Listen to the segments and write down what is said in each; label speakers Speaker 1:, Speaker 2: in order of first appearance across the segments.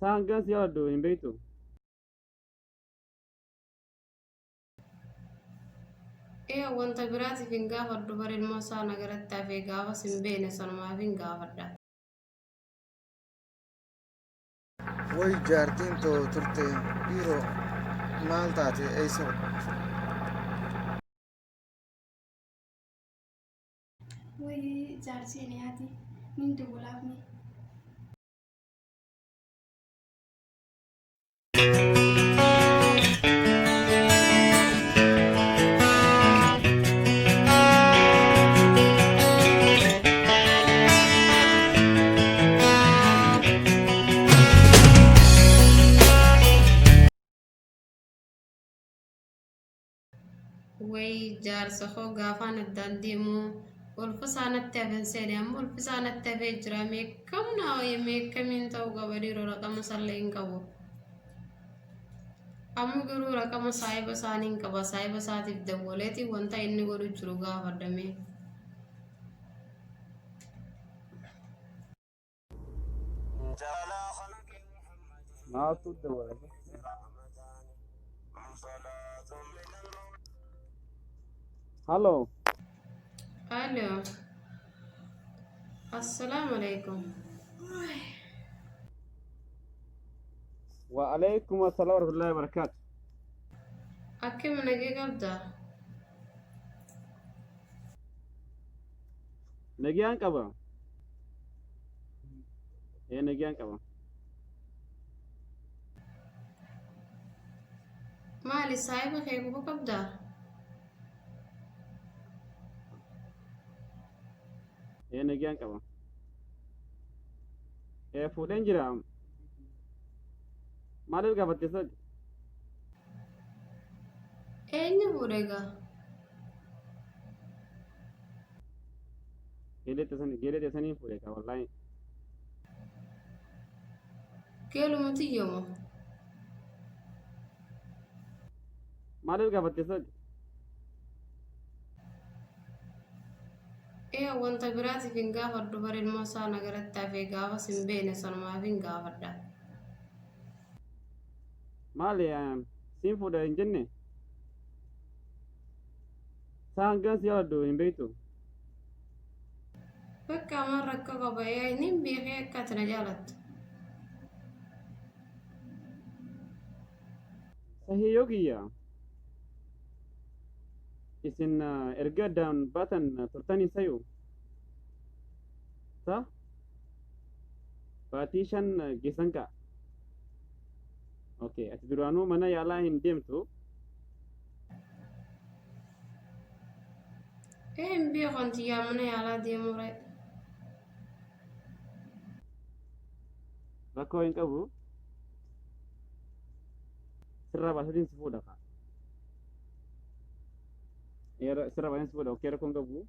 Speaker 1: Saangas yaadu hin beektu.
Speaker 2: Wanta biraatiif hin gaafadhu bara ilmoo isaa nagaratti hafee gaafas hin beekne sanumaaf hin gaafadha.
Speaker 3: Way jaartiin too turte dhiiroo maal taate eessa?
Speaker 4: Way jaartiin yaati min dubulaafni.
Speaker 2: Way jaarsa koo gaafaan addaan deemu ulfa isaanatti hafeen seene amma ulfi isaanatti hafee jira meeqamiin ta'uu qaba dhiiroo raqama sallee hin qabu. Amma garuu raqama saahiba isaanii hin qaba saahiba isaatiif dawwaleeti wanta inni godhu jiru gaafadhame.
Speaker 1: Maaltu dawwale? Hello.
Speaker 2: Hello. Assalamu alaikum.
Speaker 1: Wa alaikum assalam wa rahmatullahi wa barakatuh.
Speaker 2: Akkim nagee qabda?
Speaker 1: Nagiyaan qaba. Nagiyaan qaba.
Speaker 2: Maali saahiba kee quba qabda?
Speaker 1: Nagiyaan qaba. Fuudheen jira. Maaliif gaafatte sadi?
Speaker 2: Eenyu fuudhe egaa?
Speaker 1: Geelee teessanii fuudhe kaa wallaahi.
Speaker 2: Geelumati yooma?
Speaker 1: Maaliif gaafatte sadi?
Speaker 2: Wanta biraatiif hin gaafadhu bara ilmoo isaa nagaratti hafee gaafas hin beekne sanumaaf hin gaafadha.
Speaker 1: Maali siin fuudha hin jenne? Saangas yaadu hin beektu.
Speaker 2: Bakka amaan rakkoo qaba inni hin beekee akka ati na jaalattu.
Speaker 1: Sahiyyoo kiyya. Isin erga addaan baatan turtanii sayuu? Baatii 5 geessan ka'a. Okay, ati duraanuu mana yaalaa hin deemtu?
Speaker 2: Hin beeku anti yaa mana yaalaa deemuu
Speaker 1: Rakkoo hin qabu? Sirraa baasatiin si fuudha ka'a. Sirraa baasatiin si fuudha, okay rakkoo hin qabu?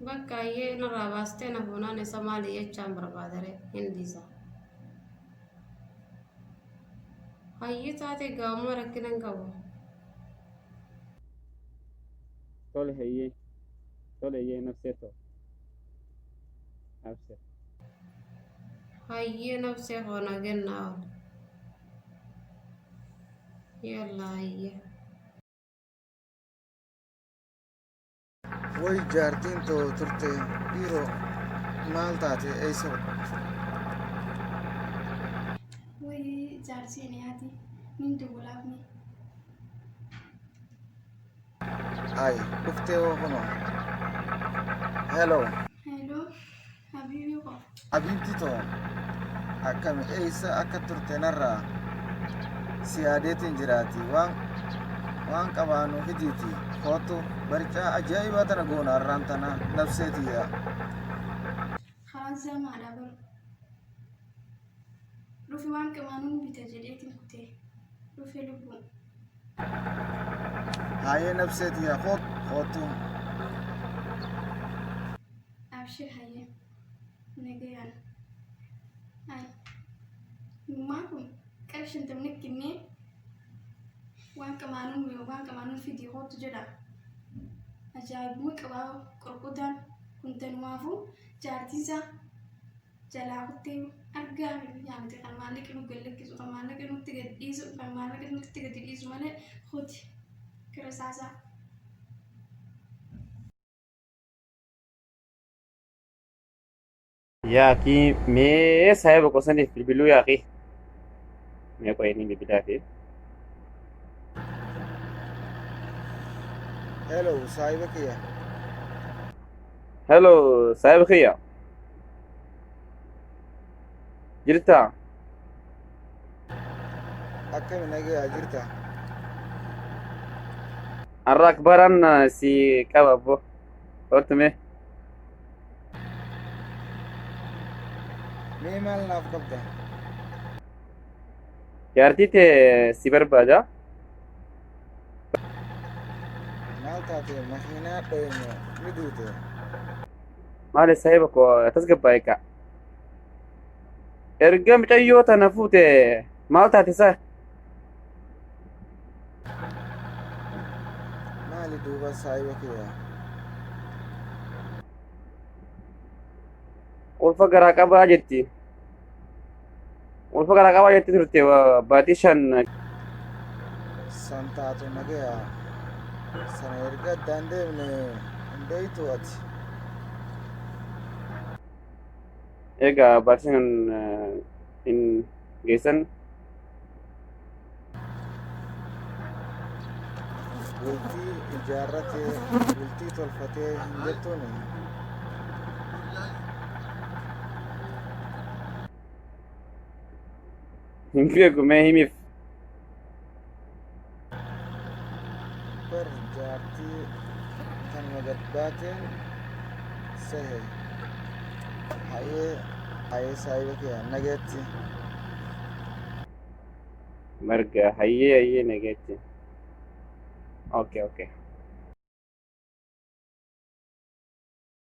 Speaker 2: Bakka ayyee narraa baastee na fuunaan isa maali jechaan barbaadare hindiisa. Hayyii taate gaamuma rakkina hin qabu.
Speaker 1: Tole hayyee nafsee tole. Nafsee.
Speaker 2: Hayyee nafsee hoona kennaa ol. Yalla hayyee.
Speaker 3: Way jaartiin too turte dhiiroo maal taate eessa?
Speaker 4: Way jaartiin yaati min dubulaafni.
Speaker 3: Ay dhuftee hoo kunoo. Hello.
Speaker 4: Hello. Habibi ko.
Speaker 3: Abibti too akkami eessa akka turte narraa si yaadeetiin jiraati waan qabaanu fidiiti kootu barcaa ajaa'ibaa tana goona har'aan tana nafseetiyya.
Speaker 4: Haras zamaadha bar. Dhufi waan qamaanuu bita jedheetiin kutee. Dhufi lubbuun.
Speaker 3: Haayee nafseetiyya kootu.
Speaker 4: Abshir hayyee. Nagayaan. Ay. Maa kun qarshin tamne kinnee waan qamaanuu fidii kootu jedha. Ajaa'ibuma qabaa qorqotaan kun tanumaafuu jaartiisa jalaa kuttee argaa yaamte kan maallaqa nu gallakkisu kan maallaqa nutti gad dhiisu kan maallaqa nutti gadi dhiisu malee huti kirasaasaa.
Speaker 1: Yaa ki mee saahiba qosaniif bilbiluu yaaqi. Mee qoyanii bilbilaa fi.
Speaker 3: Hello, saahiba kiyya.
Speaker 1: Hello, saahiba kiyya. Jirtaa?
Speaker 3: Akkami nagayaa jirta?
Speaker 1: Har'a akbaraan si qaba abbo. Hortu mee?
Speaker 3: Mee maal naaf qabda?
Speaker 1: Jaartii tee si barbaada?
Speaker 3: Maal taate makiinaa dhooyne ni duute?
Speaker 1: Maali saahiba koo tasgabbaa'e ka. Erga mucayyoo tana fuute maal taate saa?
Speaker 3: Maali duuba saahiba kiyya?
Speaker 1: Ulfa garaa qabaa jetti. Ulfa garaa qabaa jetti turte baatii 5
Speaker 3: San taatu nagayaa. Sana erga addaan deemne hin beeytu ati.
Speaker 1: egaa baatii 5 hin geessan.
Speaker 3: Bultii ijaarratee bultii tolfatee hin jettuuni.
Speaker 1: Hin beeku mee himiif.
Speaker 3: Bar jaartii kan magad baateen sahe. Hayee saahiba kiyya nageetti.
Speaker 1: Marga hayyee nageetti. Okay.